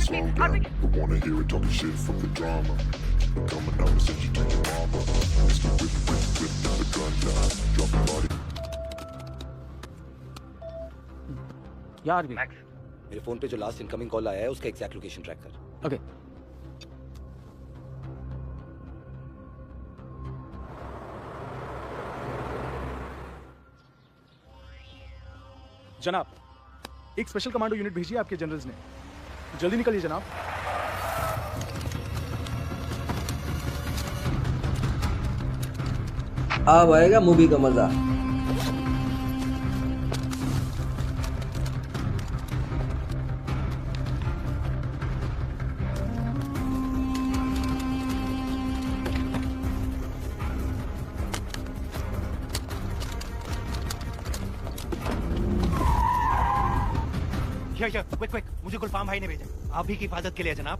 slow down. Don't wanna hear it talking shit from the drama. Coming out and send you to your mama. Mr. Whip, get the gun down. Drop the body. यार भी max, मेरे phone पे जो last incoming call आया है उसका exact location track कर। Okay. जनाब, एक स्पेशल कमांडो यूनिट भेजी है आपके जनरल्स ने। जल्दी निकलिए जनाब। अब आएगा मूवी का मजा। क्विक, मुझे गुलफाम भाई ने भेजा। आप भी की हिफाजत के लिए जनाब।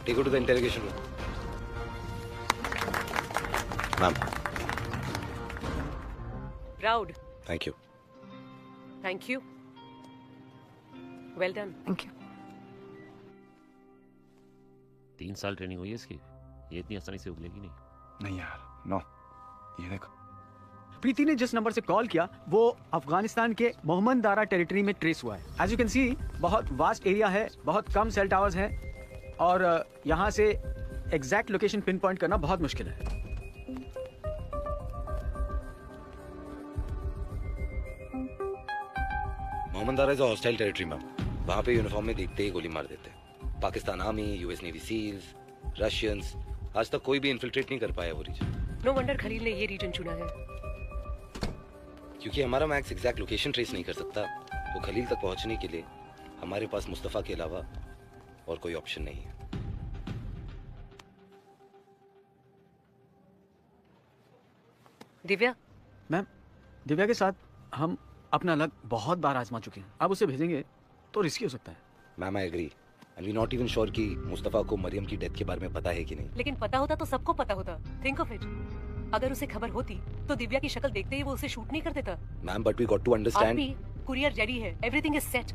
Take her to the interrogation room. Ma'am. Proud. Thank you. Thank you. Well done. Thank you. 3 साल ट्रेनिंग हुई है इसकी, ये इतनी आसानी से उगलेगी नहीं। नहीं यार, नो। ये देखो। प्रीति ने जिस नंबर से कॉल किया वो अफगानिस्तान के मोहम्मद दारा टेरिटरी में ट्रेस हुआ है। एज यू कैन सी बहुत वास्ट एरिया है, बहुत कम सेल टावर्स हैं और यहाँ से एग्जैक्ट लोकेशन पिन पॉइंट करना बहुत मुश्किल है। Mohammad Dara is hostile territory ma'am. वहाँ पे यूनिफॉर्म में देखते ही गोली मार देते। Pakistan army, US navy seals, Russians, आज तक कोई भी इन्फिल्ट्रेट नहीं कर पाया वो रीजन। नो वंडर खलील ने ये रीजन चुना है। क्योंकि हमारा मैक्स एग्जैक्ट लोकेशन ट्रेस नहीं कर सकता, तो खलील तक पहुंचने के लिए हमारे पास मुस्तफा के अलावा और कोई ऑप्शन नहीं है। दिव्या? मैम, दिव्या के साथ हम अपना लक बहुत बार आजमा चुके हैं। अब उसे भेजेंगे तो रिस्की हो सकता है। Ma'am I agree and we not even sure कि मुस्तफा को मरियम की डेथ के बारे में पता है कि नहीं। लेकिन पता होता तो सबको पता होता। थिंक ऑफ इट, अगर उसे खबर होती तो दिव्या की शक्ल देखते ही वो उसे शूट नहीं कर देता। Ma'am but we got to understand. Courier ready है, everything is set.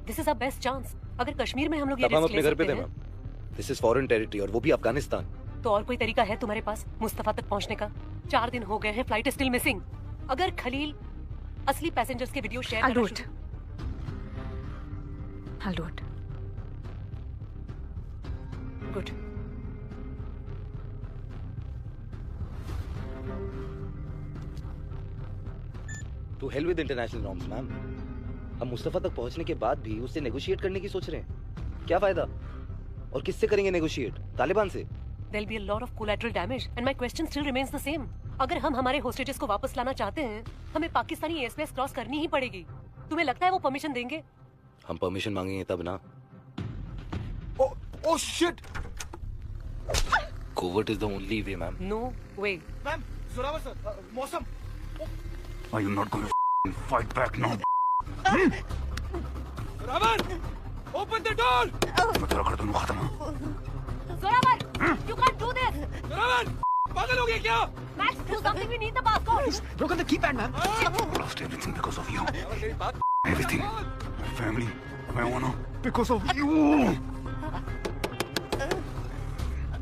This is our best chance. अगर कश्मीर में हम लोग ये रिस्क ले सकते हैं। हम अपने घर पे थे ma'am. This is foreign territory और वो भी अफगानिस्तान। तो और कोई तरीका है तुम्हारे पास मुस्तफा तक पहुंचने का? 4 दिन हो गए हैं, फ्लाइट इज स्टिल मिसिंग। अगर खलील असली पैसेंजर्स के video share I'll do it. Good. To hell with international norms ma'am. हम मुस्तफा तक पहुंचने के बाद भी उससे नेगोशिएट करने की सोच रहे हैं। क्या फायदा? और किससे करेंगे नेगोशिएट? तालिबान से? There'll be a lot of collateral damage and my question still remains the same. अगर हम हमारे होस्टेजेस को वापस लाना चाहते हैं, हमें पाकिस्तानी एयरस्पेस क्रॉस करनी ही पड़ेगी। तुम्हें लगता है वो परमिशन देंगे? हम परमिशन मांगेंगे तब ना। Oh shit! Covert is the only way ma'am. No way. Ma'am, Zorawar sir, मौसम। Are you not going to fight back now? Zorawar, open the door! मैं तेरा कर दूंगा खत्म। Zoravar, you can't do this. Zorawar, पागल हो गए क्या? Max, do something. We need the passport. Broken the keypad, man. Lost everything because of you. Everything. My family, my honor, because of you.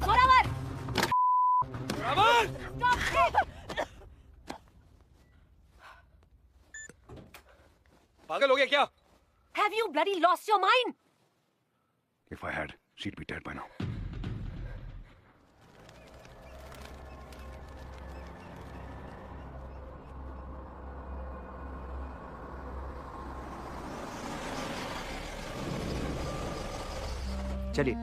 Zoravar, Zorawar! stop it. पागल हो गया क्या? Have you bloody lost your mind? If I had, she'd be dead by now. चलिए।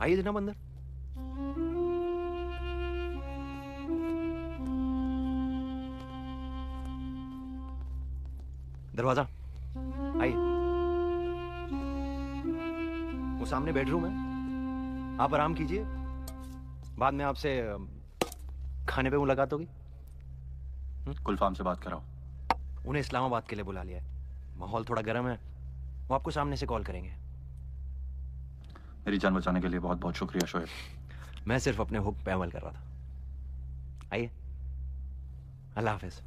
आइए जनाब अंदर। दरवाजा आइए। वो सामने बेडरूम है, आप आराम कीजिए। बाद में आपसे खाने पे मुलाकात होगी। कुलफाम से बात कराओ। उन्हें इस्लामाबाद के लिए बुला लिया है, माहौल थोड़ा गर्म है, वो आपको सामने से कॉल करेंगे। मेरी जान बचाने के लिए बहुत बहुत शुक्रिया शोएब। मैं सिर्फ अपने हुक्म पे अमल कर रहा था। आइए, अल्लाह हाफिज।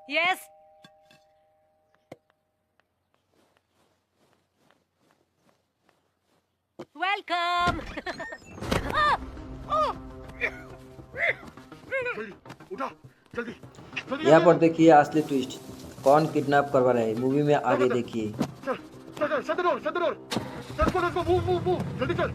Yes welcome. उठा जल्दी यहाँ पर देखिए असली ट्विस्ट, कौन किडनैप करवा रहे हैं मूवी में आगे देखिए। चल चल shut the door let's go move जल्दी चल।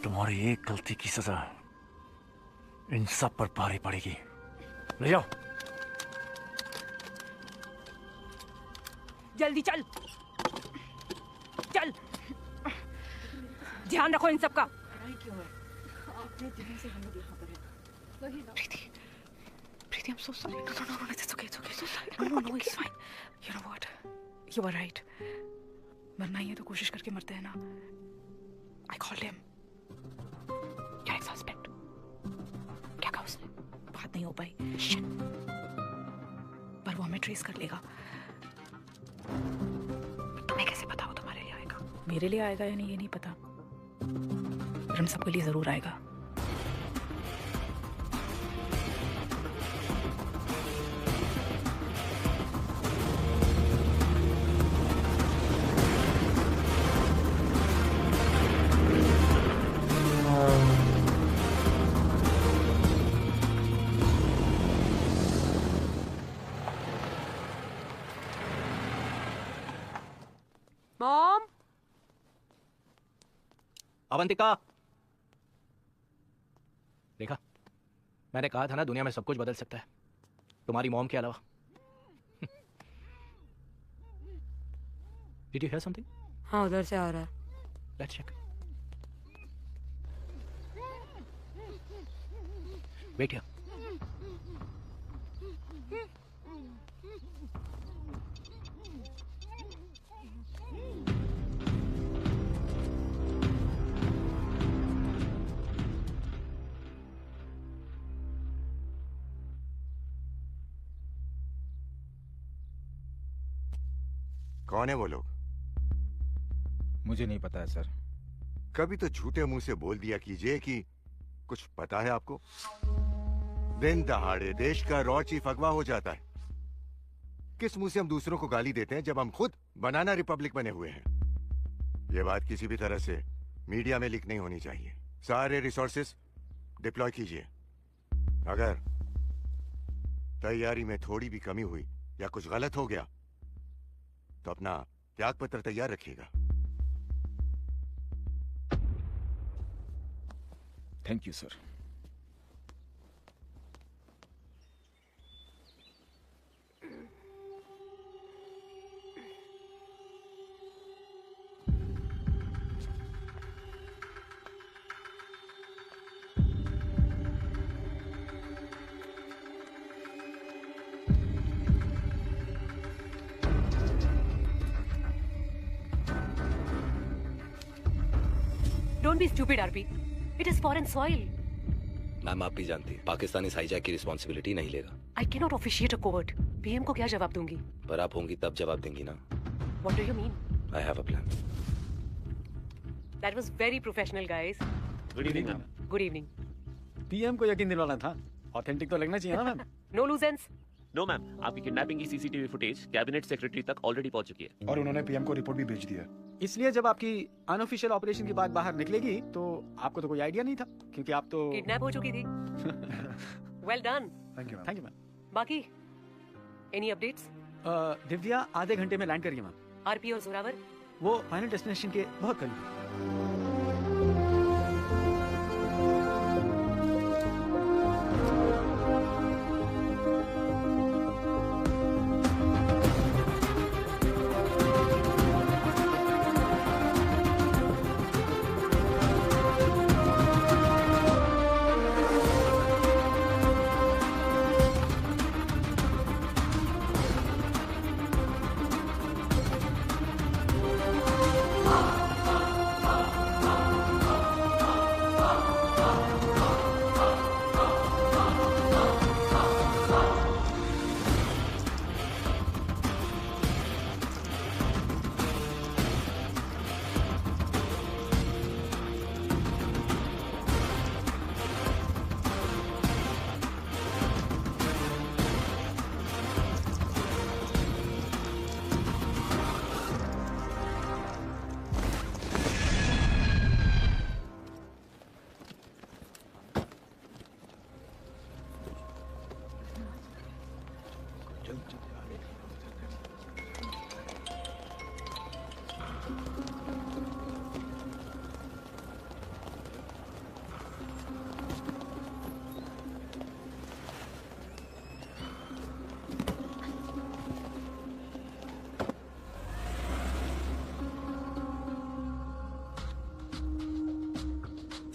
तुम्हारी एक गलती की सजा इन सब पर भारी पड़ेगी। ले जाओ। जल्दी चल चल, ध्यान रखो इन सब का। प्रीति, I'm so sorry. No, it's okay. No, it's fine. You know what? You were right. मरना ही है तो कोशिश करके मरते हैं ना। I called him. क्या एक सस्पेक्ट? क्या कहा उसने? बात नहीं हो पाई। Shit. पर वो हमें ट्रेस कर लेगा। तुम्हें कैसे पता वो तुम्हारे लिए आएगा? मेरे लिए आएगा या नहीं ये नहीं पता, पर हम सबके लिए जरूर आएगा। मॉम, अवंतिका, देखा, मैंने कहा था ना दुनिया में सब कुछ बदल सकता है, तुम्हारी मॉम के अलावा। Did you hear something? हाँ, उधर से आ रहा है। Let's check. Wait here. कौन है वो लोग? मुझे नहीं पता है सर। कभी तो झूठे मुंह से बोल दिया कीजिए कि कुछ पता है आपको। दिन दहाड़े देश का रॉ चीफ अगवा हो जाता है। किस मुंह से हम दूसरों को गाली देते हैं जब हम खुद बनाना रिपब्लिक बने हुए हैं। यह बात किसी भी तरह से मीडिया में लीक नहीं होनी चाहिए। सारे रिसोर्सेस डिप्लॉय कीजिए। अगर तैयारी में थोड़ी भी कमी हुई या कुछ गलत हो गया तो अपना त्याग पत्र तैयार रखिएगा। Thank you sir. Don't be stupid, RP. It is foreign soil. Ma'am आप भी जानती हैं पाकिस्तानी इस हाईजैक की रिस्पॉन्सिबिलिटी नहीं लेगा। I cannot officiate a court. PM को क्या जवाब दूंगी? पर आप होंगी तब जवाब देंगी ना। What do you mean? I have a plan. That was very professional, guys. Good evening ma'am. Good evening. PM को यकीन दिलवाना था, ऑथेंटिक तो लगना चाहिए ना मैम। No loose ends. No ma'am, आपकी किडनैपिंग की सीसीटीवी फुटेज कैबिनेट सेक्रेटरी तक ऑलरेडी पहुंच चुकी है और उन्होंने पीएम को रिपोर्ट भी भेज दी है। इसलिए जब आपकी अनऑफिशियल ऑपरेशन की बात बाहर निकलेगी तो आपको तो कोई आइडिया नहीं था, क्योंकि आप तो किडनैप हो चुकी थी। Well done. Thank you thank you ma'am. बाकी एनी अपडेट्स? दिव्या आधे घंटे में लैंड करिए मैम। आरपी और जोरावर? वो फाइनल डेस्टिनेशन के बहुत करीब है।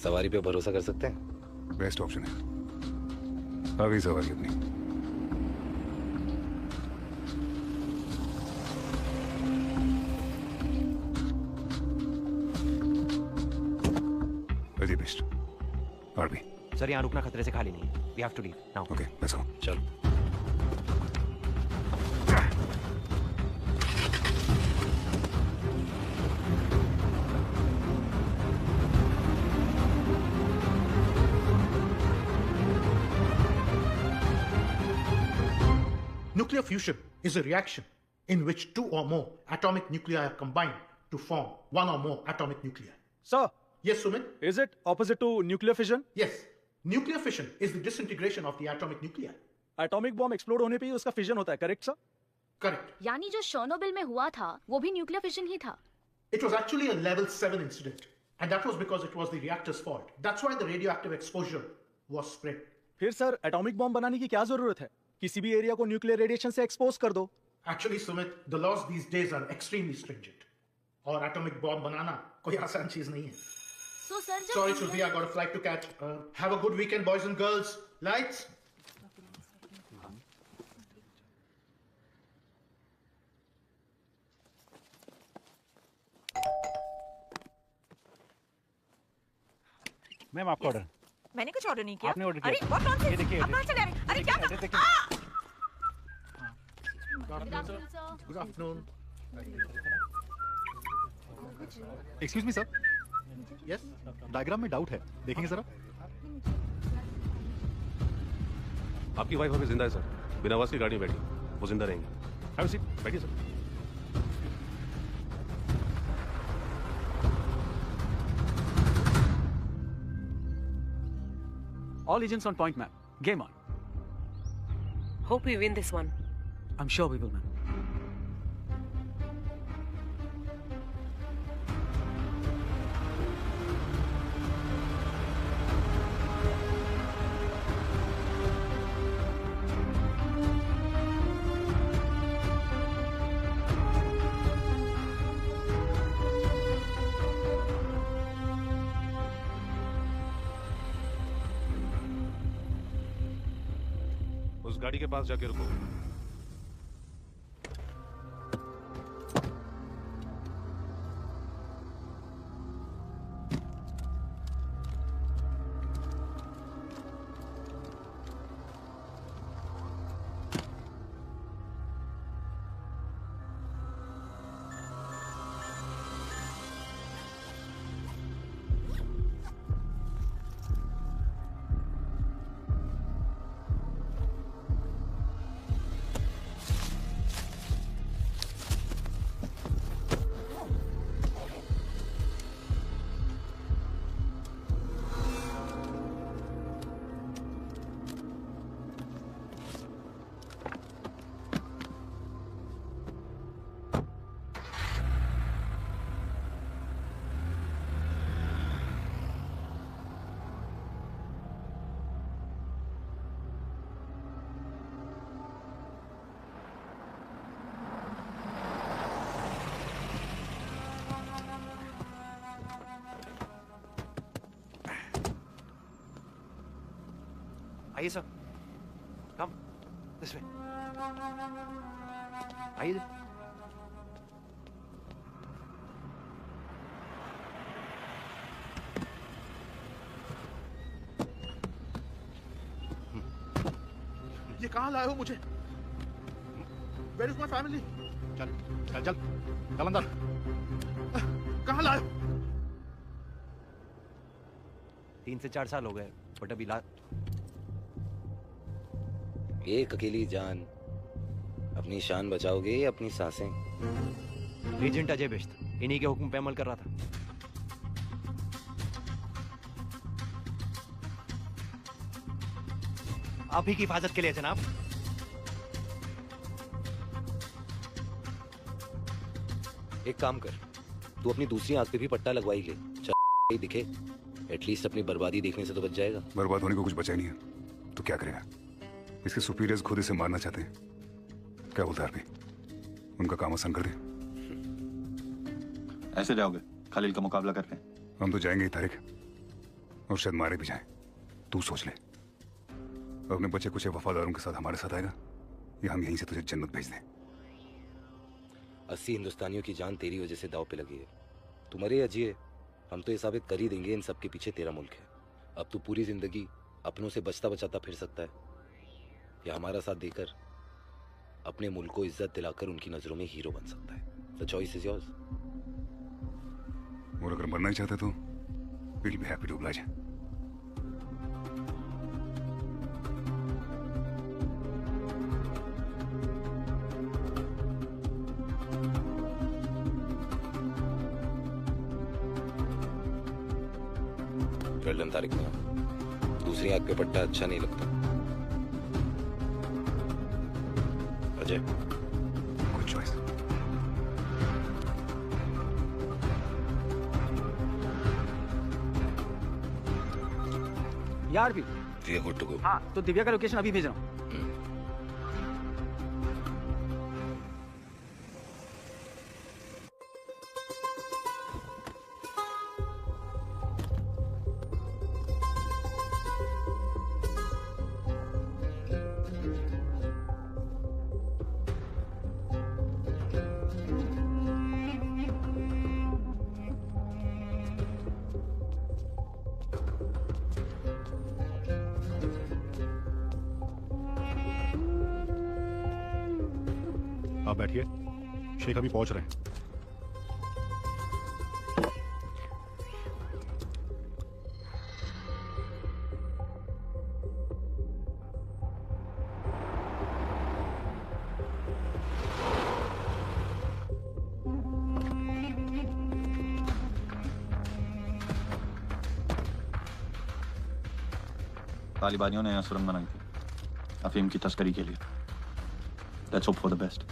सवारी पे भरोसा कर सकते हैं? बेस्ट ऑप्शन है। अभी सवारी अपनी। Very best. आरबी सर, यहाँ रुकना खतरे से खाली नहीं है। We have to leave now. Okay, let's go. चलो। Nuclear fusion is a reaction in which two or more atomic nuclei are combined to form one or more atomic nuclei. Sir. Yes, Sumit? Is it opposite to nuclear fission? Yes. Nuclear fission is the disintegration of the atomic nuclei. Atomic bomb explode होने पे ही उसका fission होता है, correct sir? Correct. यानी जो Chernobyl में हुआ था वो भी न्यूक्लियर फिशन ही था। It was actually a level 7 incident, and that was because it was the reactor's fault. That's why the radioactive exposure was spread. फिर सर एटॉमिक बॉम्ब बनाने की क्या जरूरत है? किसी भी एरिया को न्यूक्लियर रेडिएशन से एक्सपोज कर दो। Actually, Sumit, the laws these days are extremely stringent. और एटॉमिक बॉम्ब बनाना कोई आसान चीज नहीं है। So sir, Sorry, Shruti, I got a flight to catch. Have a good weekend, boys and girls. Lights. Ma'am, आपका order. मैंने कुछ order नहीं किया। आपने ऑर्डर किया। अरे व्हाट नॉनसेंस? ये देखिए, आप कहां चले आ रहे हैं? अरे क्या कर? Good afternoon. Excuse me sir. Yes. Diagram में डाउट है, देखेंगे जरा। आपकी वाइफ अभी जिंदा है सर, बिना आवाज की गाड़ी में बैठी, वो जिंदा रहेंगी। हैव अ सीट, बैठिए sir. All agents on point, ma'am. Game on. Hope we win this one. I'm sure we will, ma'am. उस गाड़ी के पास जाके रुको। आइए सर, कम दिस वे, आइए। ये कहाँ लाए हो मुझे? Where is my family? चल चल चल चल अंदर। कहाँ लाए हो? 3 से 4 साल हो गए, बट अभी एक अकेली जान, अपनी शान बचाओगे या अपनी सांसें? एजेंट अजय बिश्त इन्हीं के हुक्म पे अमल कर रहा था। आप ही की हिफाजत के लिए जनाब। एक काम कर, तू अपनी दूसरी आंख पे भी पट्टा लगवाई ले, चल दिखे, एटलीस्ट अपनी बर्बादी देखने से तो बच जाएगा। बर्बाद होने को कुछ बचा ही नहीं है, तो क्या करेगा? इसके सुपीरियर्स खुद इसे मारना चाहते हैं। क्या बोलता है आरपी? उनका काम आसान कर दे। ऐसे जाओगे खलील का मुकाबला करके? हम तो जाएंगे ही तारिक, और शायद मारे भी जाएं। तू सोच ले, अपने बच्चे कुछ वफादारों के साथ हमारे साथ आएगा या हम यहीं से तुझे जन्नत भेज दें? 80 हिंदुस्तानियों की जान तेरी वजह से दाव पे लगी है। तू मरे या जिए, हम तो ये साबित कर ही देंगे इन सब के पीछे तेरा मुल्क है। अब तू पूरी जिंदगी अपनों से बचता बचाता फिर सकता है, या हमारा साथ देकर अपने मुल्क को इज्जत दिलाकर उनकी नजरों में हीरो बन सकता है। The choice is yours. और अगर मरना ही चाहता तो will be happy to oblige। Well done Tariq में दूसरी आंख पे पट्टा अच्छा नहीं लगता। Ajay, good choice. यार भी गुड टू गो। हाँ, तो दिव्या का लोकेशन अभी भेज रहा हूँ। आप बैठिए, शेख अभी पहुंच रहे हैं। तालिबानियों ने यहाँ सुरंग बनाई थी अफीम की तस्करी के लिए। Let's hope for the best.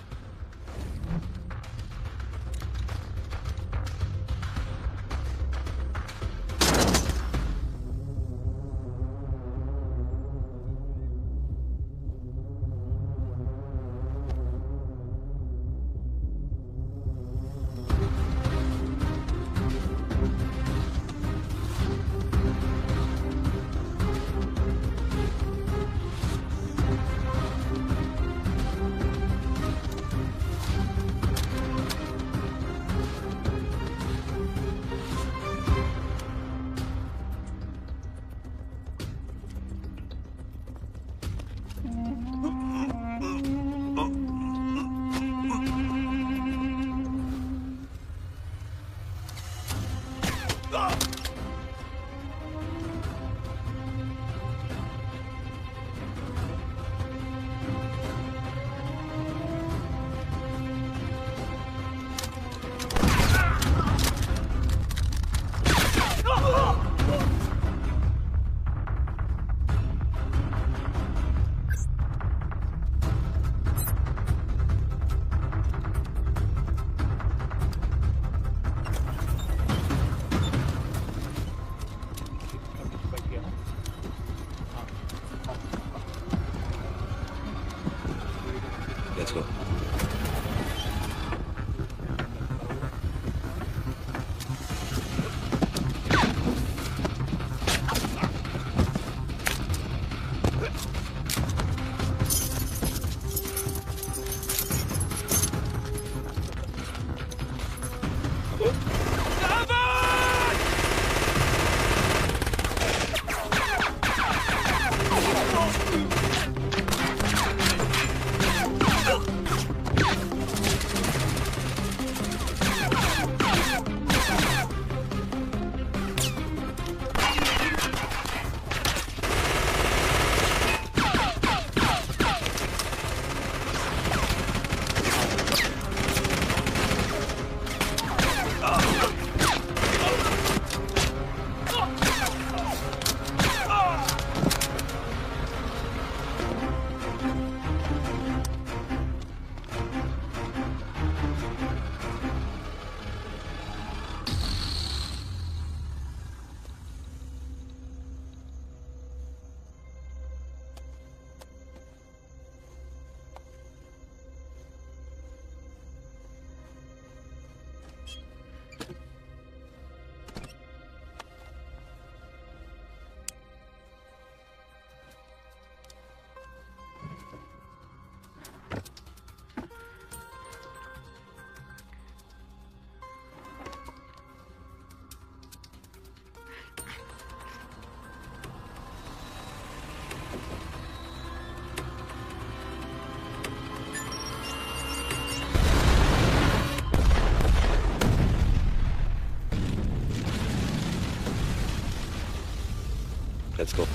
Let's go.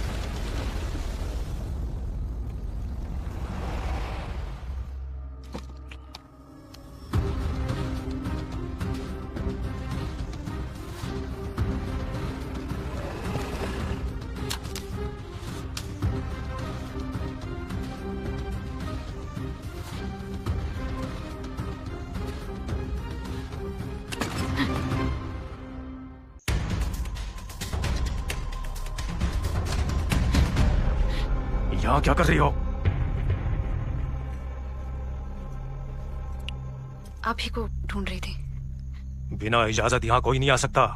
यहाँ क्या कर रही हो? आप ही को ढूंढ रही थी। बिना इजाजत यहाँ कोई नहीं आ सकता।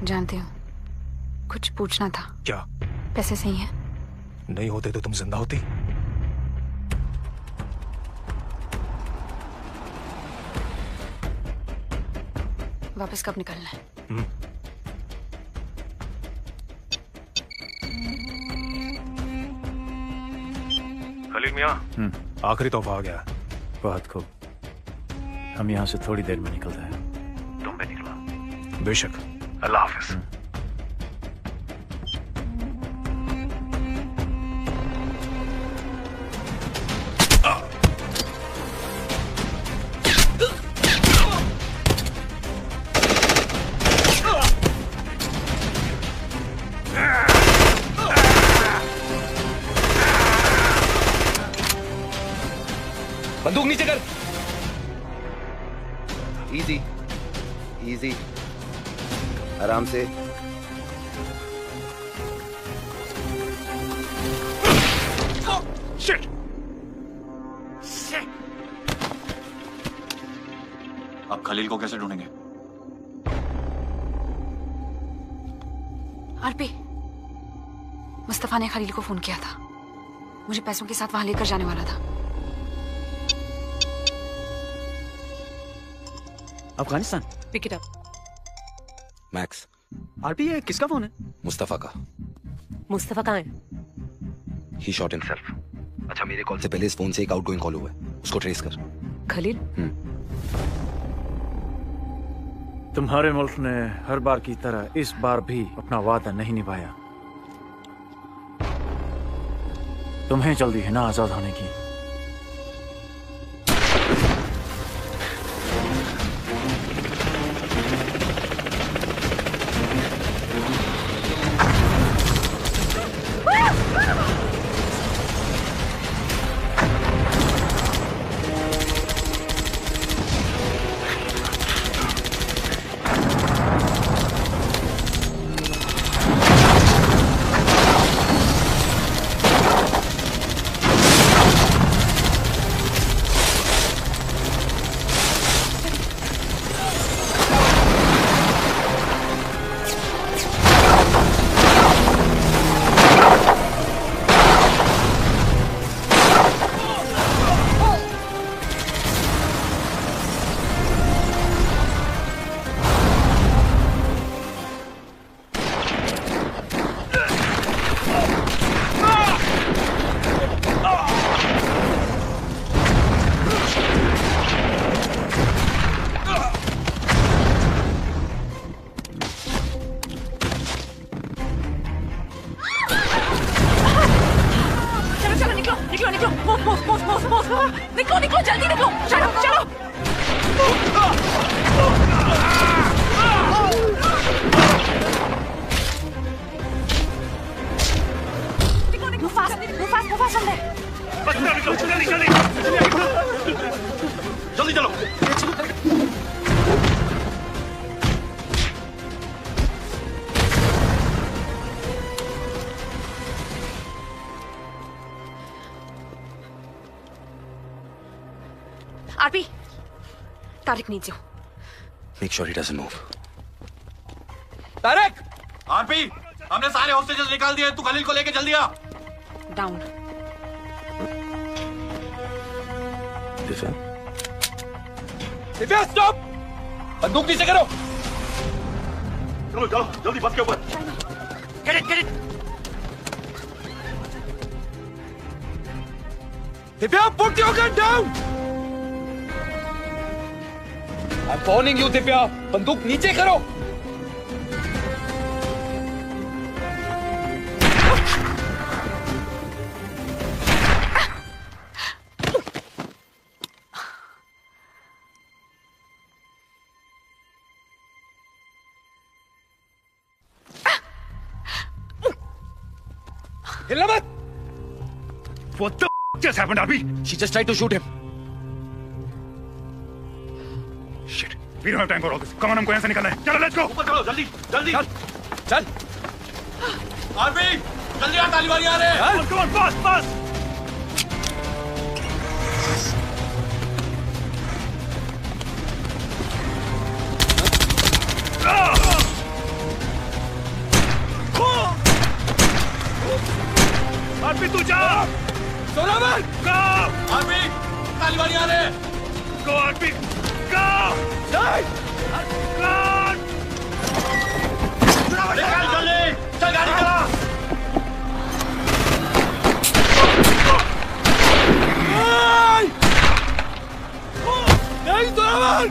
जानती हूँ, कुछ पूछना था। क्या? पैसे सही हैं? नहीं होते तो तुम जिंदा होती। वापस कब निकलना है? खलील मियां, आखिरी तोहफा आ गया। बहुत खूब। हम यहाँ से थोड़ी देर में निकल रहे हैं। तुम भी निकला? बेशक। अल्लाह हाफिज। बंदूक नीचे कर। इजी इजी, आराम से। Shit! अब खलील को कैसे ढूंढेंगे? आरपी, मुस्तफा ने खलील को फोन किया था। मुझे पैसों के साथ वहां लेकर जाने वाला था। Afghanistan. Pick it up. Max. RP, ये किसका फोन है? मुस्तफा का। मुस्तफा कहाँ है? He shot himself. अच्छा, मेरे कॉल से पहले इस फोन से एक आउटगोइंग कॉल हुआ है, उसको ट्रेस कर। खलील? तुम्हारे मुल्क ने हर बार की तरह इस बार भी अपना वादा नहीं निभाया। तुम्हें जल्दी है ना आजाद होने की। निकलो जल्दी निकलो, चलो चलो। Move fast, move fast, move fast on there. जल्दी चलो। RP, Tariq needs you. Make sure he doesn't move. Tariq! RP, हमने सारे हॉस्टेजेस निकाल दिए, तू खलील को लेके जल्दी आ। Down. दिव्या स्टॉप! बंदूक नीचे करो। चलो चलो जल्दी बस के ऊपर। Get it, get it. Divya, put your gun down! I'm warning you, Divya, बंदूक नीचे करो। हिलना मत! What the just happened, Arby? She just tried to shoot him. Shit. We don't have time for all this. Come on, हमको यहाँ से निकलना है. चलो, let's go. ऊपर चलो, जल्दी, जल्दी. चल. आरबी, जल्दी आ, तालिबानी आ रहे हैं. Come on, fast, fast. RB तू जा! सोनामन! Go! आरबी, तालिबानी आ रहे हैं. Go, Arby! Go! नहीं! Go! निकाल जल्दी! चल गाड़ी चला! नहीं सोनामन!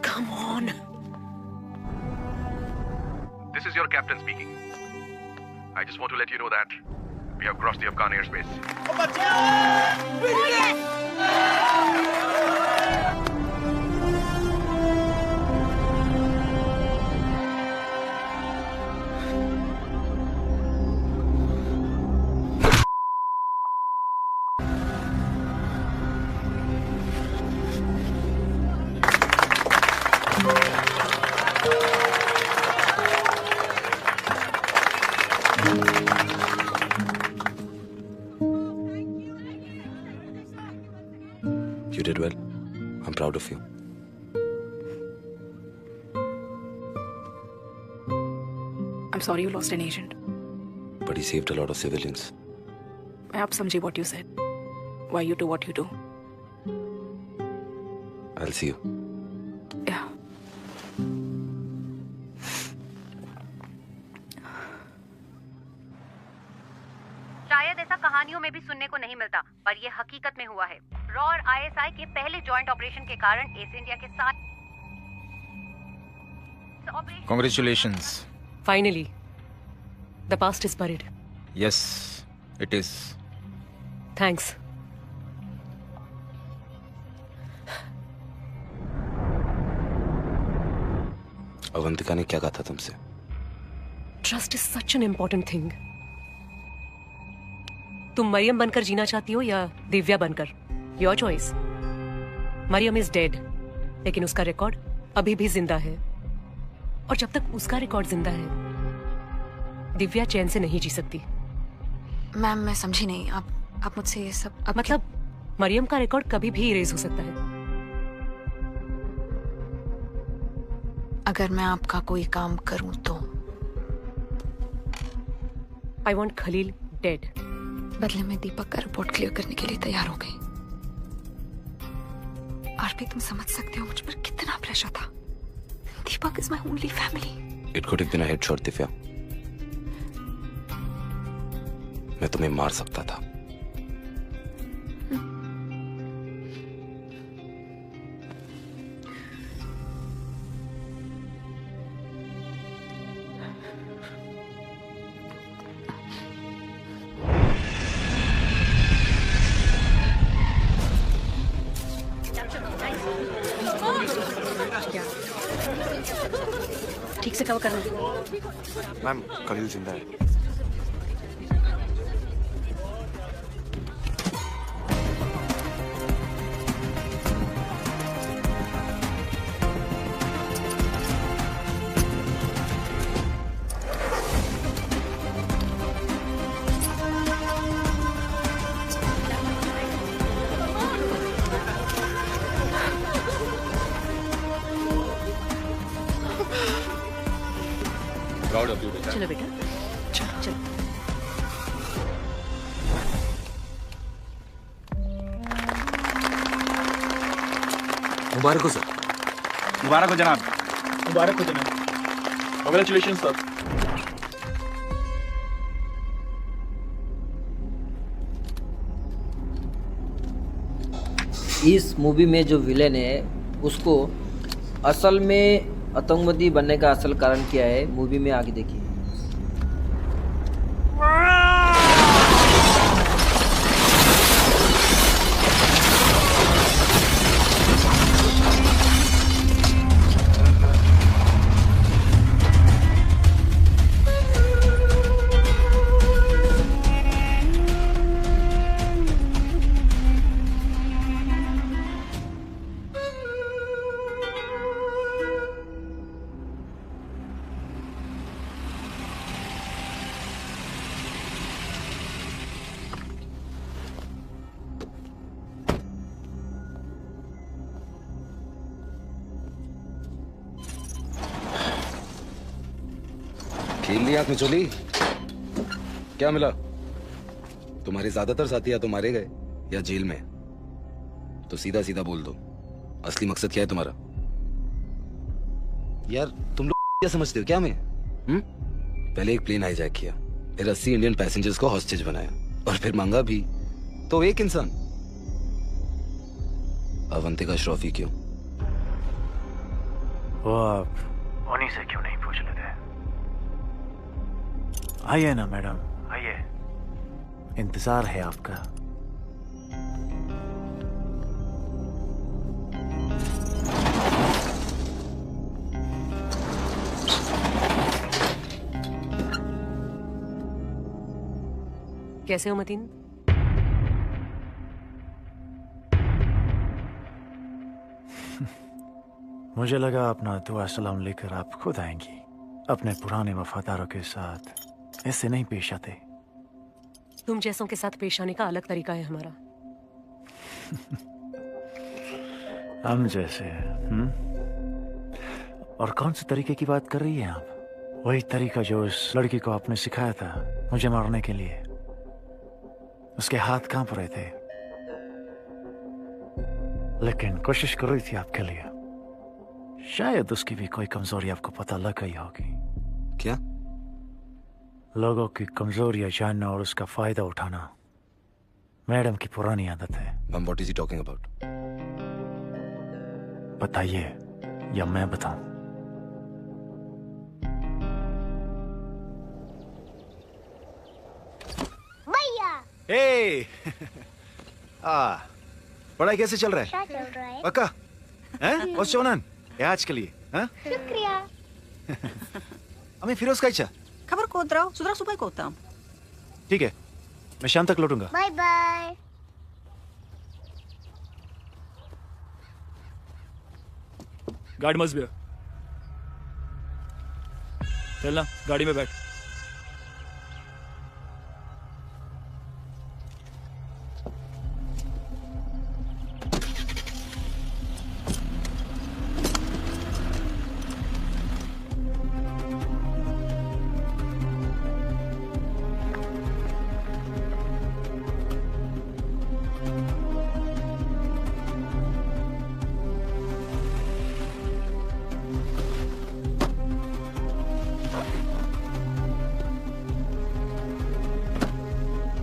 Come on. This is your captain speaking. I just want to let you know that we have crossed the Afghan airspace. You did well. I'm proud of you. I'm sorry you lost an agent. But he saved a lot of civilians. मैं अब समझी what you said. Why you do what you do. I'll see you. Yeah. शायद ऐसा कहानियों में भी सुनने को नहीं मिलता, पर ये हकीकत में हुआ है। रॉ और आईएसआई के पहले जॉइंट ऑपरेशन के कारण एस इंडिया के साथ Congratulations. Finally, the past is buried. Yes, it is. Thanks. Avantika ने क्या कहा था तुमसे? Trust is such an important thing. तुम मरियम बनकर जीना चाहती हो या दिव्या बनकर? Your choice. Maryam is dead, लेकिन उसका रिकॉर्ड अभी भी जिंदा है। और जब तक उसका रिकॉर्ड जिंदा है, दिव्या चैन से नहीं जी सकती। मैम मैं समझी नहीं, आप मुझसे ये सब मतलब मरियम का रिकॉर्ड कभी भी इरेज हो सकता है। अगर मैं आपका कोई काम करूं तो? I want Khalil dead. बदले में दीपक का रिपोर्ट क्लियर करने के लिए तैयार हो गई। आरपी तुम समझ सकते हो मुझ पर कितना प्रेशर था। Deepak is my only family. It could have been a headshot, Divya. मैं तुम्हें मार सकता था। ठीक से कवर करना। मैम खलील जिंदा है। चलो बेटा, चलो चलो। मुबारक हो सर। मुबारक हो जनाब। मुबारक हो जनाब। Congratulation sir. इस मूवी में जो विलेन है उसको असल में आतंकवादी बनने का असल कारण क्या है, मूवी में आगे देखिए। खेल लिया आंख में चोली? क्या मिला? तुम्हारे ज्यादातर साथी या तो मारे गए या जेल में। तो सीधा सीधा बोल दो, असली मकसद क्या है तुम्हारा? यार तुम लोग क्या समझते हो क्या मैं? पहले एक प्लेन हाईजैक किया, फिर 80 इंडियन पैसेंजर्स को हॉस्टेज बनाया और फिर मांगा भी तो एक इंसान। अवंतिका श्रॉफी क्यों? वो आप उन्हीं से क्यों नहीं पूछ लेते? आइए ना मैडम, आइए, इंतजार है आपका। कैसे हो मतीन? मुझे लगा अपना दुआ सलाम लेकर आप खुद आएंगी। अपने पुराने वफादारों के साथ ऐसे नहीं पेश आते। तुम जैसों के साथ पेश आने का अलग तरीका है हमारा। हम जैसे और कौन से तरीके की बात कर रही हैं आप? वही तरीका जो उस लड़की को आपने सिखाया था मुझे मारने के लिए। उसके हाथ कांप रहे थे, लेकिन कोशिश कर रही थी आपके लिए। शायद उसकी भी कोई कमजोरी आपको पता लग गई होगी। क्या? लोगों की कमजोरियां जानना और उसका फायदा उठाना मैडम की पुरानी आदत है। What is he talking about? बताइए या मैं बताऊं? भैया। हे पढ़ाई कैसे चल रहा है? अच्छा चल रहा है। पक्का? हैं? और सोनन ये आज के लिए हाँ? शुक्रिया। हमें फिरोज का इच्छा। खबर कोत राव सुधरा सुबह कोता। ठीक है, मैं शाम तक लौटूंगा। Bye bye. गाड़ी मस्त भी है। चलना गाड़ी में बैठ।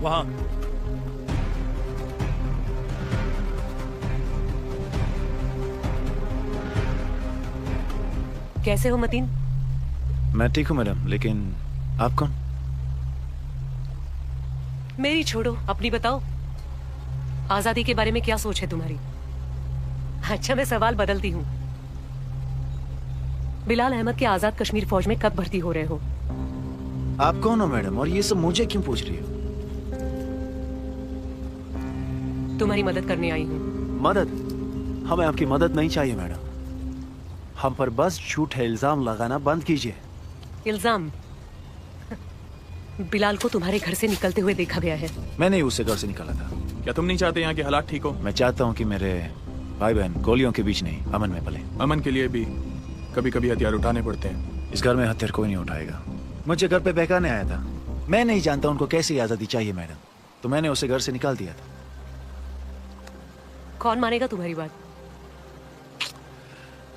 वहां कैसे हो मतीन? मैं ठीक हूं मैडम, लेकिन आप कौन? मेरी छोड़ो, अपनी बताओ। आजादी के बारे में क्या सोच है तुम्हारी? अच्छा मैं सवाल बदलती हूँ। बिलाल अहमद के आजाद कश्मीर फौज में कब भर्ती हो रहे हो? आप कौन हो मैडम, और ये सब मुझे क्यों पूछ रही हो? तुम्हारी मदद करने आई हूँ। मदद? हमें आपकी मदद नहीं चाहिए मैडम। हम पर बस झूठे इल्जाम लगाना बंद कीजिए। इल्जाम? बिलाल को तुम्हारे घर से निकलते हुए देखा गया है। मैंने ही उसे घर से निकाला था। क्या तुम नहीं चाहते यहाँ के हालात ठीक हो? मैं चाहता हूँ कि मेरे भाई बहन गोलियों के बीच नहीं, अमन में पले। अमन के लिए भी कभी कभी हथियार उठाने पड़ते हैं। इस घर में हथियार कोई नहीं उठाएगा। मुझे घर पे बहकाने आया था। मैं नहीं जानता उनको कैसी आजादी चाहिए मैडम, तो मैंने उसे घर से निकाल दिया था। कौन मानेगा तुम्हारी बात?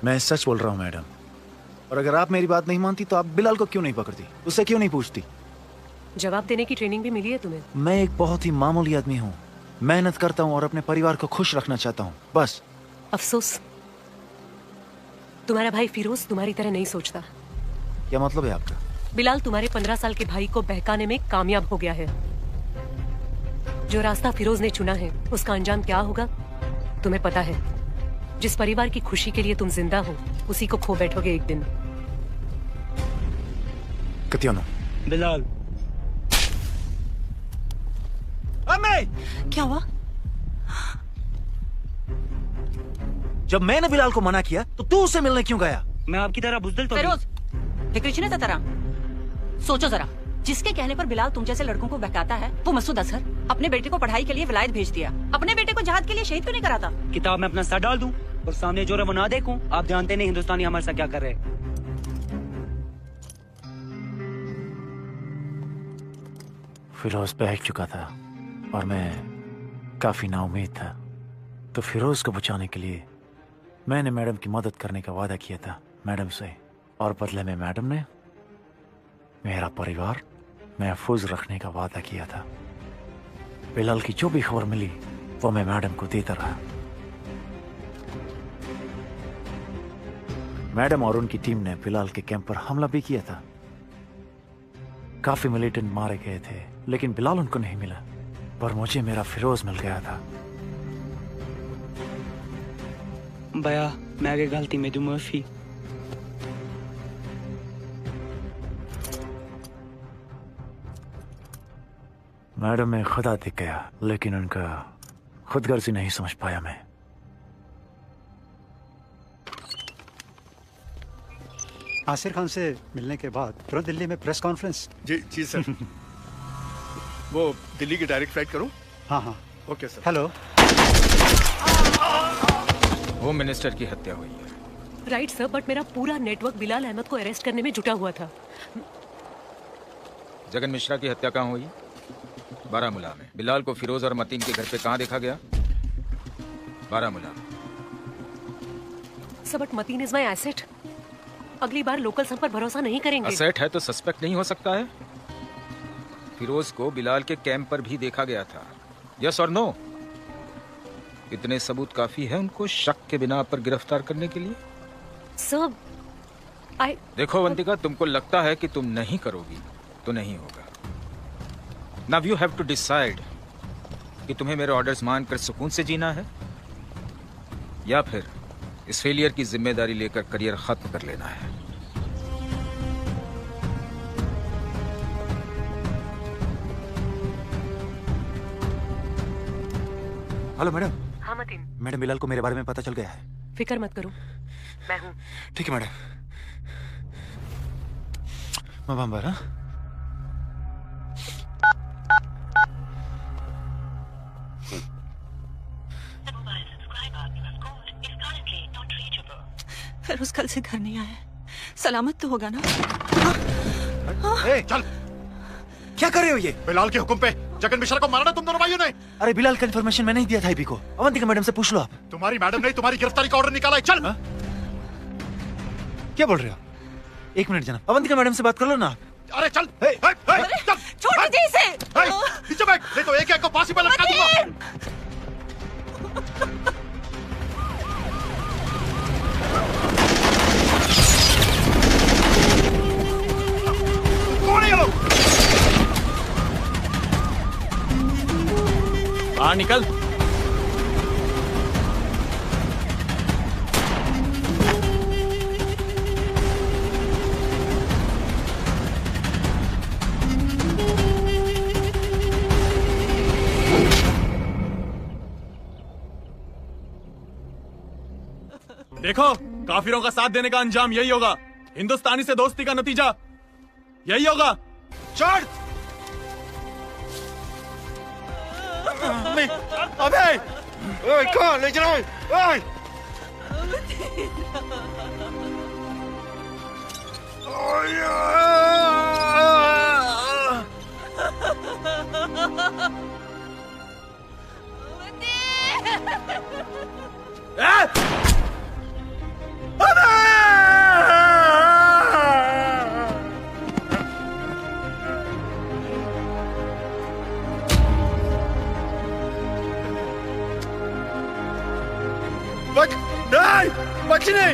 मैं सच बोल रहा हूँ मैडम। और अगर आप मेरी बात नहीं मानती तो आप बिलाल को क्यों नहीं पकड़ती, उससे क्यों नहीं पूछती? जवाब देने की ट्रेनिंग भी मिली है तुम्हें? मैं एक बहुत ही मामूली आदमी हूँ, मेहनत करता हूँ और अपने परिवार को खुश रखना चाहता हूँ, बस। अफसोस तुम्हारा भाई फिरोज तुम्हारी तरह नहीं सोचता। क्या मतलब है आपका? बिलाल तुम्हारे 15 साल के भाई को बहकाने में कामयाब हो गया है। जो रास्ता फिरोज ने चुना है उसका अंजाम क्या होगा तुम्हें पता है। जिस परिवार की खुशी के लिए तुम जिंदा हो उसी को खो बैठोगे एक दिन। कतियानो बिलाल। क्या हुआ? जब मैंने बिलाल को मना किया तो तू उससे मिलने क्यों गया? मैं आपकी तरह बुज़दिल तो फिरोज, फिक्रिची ने तरह सोचो जरा, जिसके कहने पर बिलाल तुम जैसे लड़कों को बहकाता है वो मसूद अजहर अपने बेटे को पढ़ाई के लिए विलायत भेज दिया। अपने बेटे को जहाद के लिए शहीद क्यों नहीं कराता? किताब में अपना सर डाल दूं और सामने जो वो ना देखूं। आप जानते नहीं हिंदुस्तानी हमारे साथ क्या कर रहे हैं। फिरोज बहक चुका था और मैं काफी नाउम्मीद था, तो फिरोज को बचाने के लिए मैंने मैडम की मदद करने का वादा किया था मैडम से, और बदले में मैडम ने मेरा परिवार महफूज रखने का वादा किया था। बिलाल की जो भी खबर मिली वो मैं मैडम को देता रहा। मैडम और उनकी टीम ने बिलाल के कैंप पर हमला भी किया था। काफी मिलिटेंट मारे गए थे लेकिन बिलाल उनको नहीं मिला, पर मुझे मेरा फिरोज मिल गया था। भैया मैं आगे गलती में दूं माफी। मैडम में खुदा दिख गया लेकिन उनका खुदगर्जी नहीं समझ पाया मैं। आसिर खान से मिलने के बाद तुरंत दिल्ली में प्रेस कॉन्फ्रेंस। जी जी सर। वो दिल्ली की डायरेक्ट फ्लाइट करूं? हाँ हाँ okay sir. Hello. Home minister की हत्या हुई है। राइट सर, बट मेरा पूरा नेटवर्क बिलाल अहमद को अरेस्ट करने में जुटा हुआ था। जगन मिश्रा की हत्या कहाँ हुई? बारामूला में। बिलाल को फिरोज और मतीन के घर पे कहाँ देखा गया? बारामूला में। Sir but Mateen is my asset. अगली बार लोकल सब पर भरोसा नहीं करेंगे। एसेट है तो सस्पेक्ट नहीं हो सकता है? फिरोज को बिलाल के कैंप पर भी देखा गया था। यस और नो? इतने सबूत काफी है उनको शक के बिना पर गिरफ्तार करने के लिए? सर देखो वंतिका, तुमको लगता है कि तुम नहीं करोगी तो नहीं होगा। Now you have to decide कि तुम्हें मेरे ऑर्डर्स मानकर सुकून से जीना है या फिर इस फेलियर की जिम्मेदारी लेकर करियर खत्म कर लेना है। Hello madam. हाँ मतीन। मैडम बिलाल को मेरे बारे में पता चल गया है। फिक्र मत करो, मैं हूँ। ठीक है मैडम। मैं हाँ? फिरोज कल से घर नहीं आया, सलामत तो होगा ना? चल। क्या कर रहे हो ये? बिलाल के हुक्म पे जगन मिश्रा को मारा ना तुम दोनों भाइयों ने। अरे बिलाल का इन्फॉर्मेशन मैंने ही दिया था ईपी को। अवंतिका मैडम से पूछ लो आप। तुम्हारी मैडम ने तुम्हारी गिरफ्तारी का ऑर्डर निकाला है। चल। क्या बोल रहे हो? एक मिनट जनाब, अवंतिका मैडम से बात कर लो ना। अरे चल। छोड़ दीजिए इसे। नीचे बैठ, नहीं तो एक को फांसी पर लटका दूंगा। कौन है ये लोग? बाहर निकल। देखो, काफिरों का साथ देने का अंजाम यही होगा। हिंदुस्तानी से दोस्ती का नतीजा यही होगा। चढ़। अबे ओए कौन ले जा रहा है? अबे बचने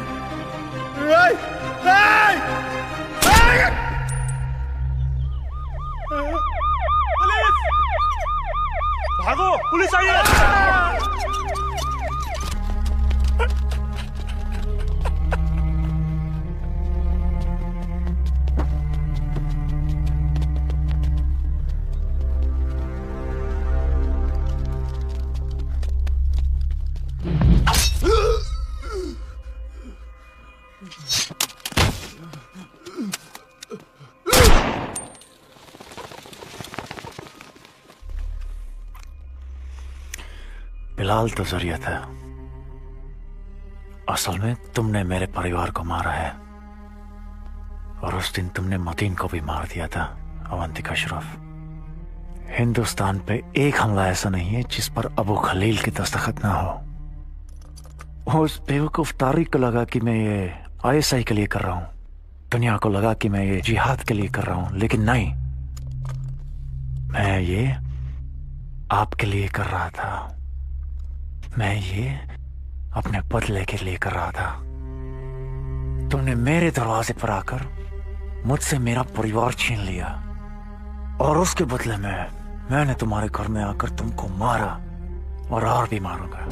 भागो, पुलिस आई है। बिलाल तो जरिया था, असल में तुमने मेरे परिवार को मारा है और उस दिन तुमने मतीन को भी मार दिया था। अवंतिका अशरफ, हिंदुस्तान पे एक हमला ऐसा नहीं है जिस पर अबू खलील की दस्तखत ना हो। उस बेवकूफ तारिक को लगा कि मैं ये आईएसआई के लिए कर रहा हूं, दुनिया को लगा कि मैं ये जिहाद के लिए कर रहा हूं, लेकिन नहीं, मैं ये आपके लिए कर रहा था। मैं ये अपने बदले के लिए कर रहा था। तुमने मेरे दरवाजे पर आकर मुझसे मेरा परिवार छीन लिया और उसके बदले में मैंने तुम्हारे घर में आकर तुमको मारा और भी मारूंगा।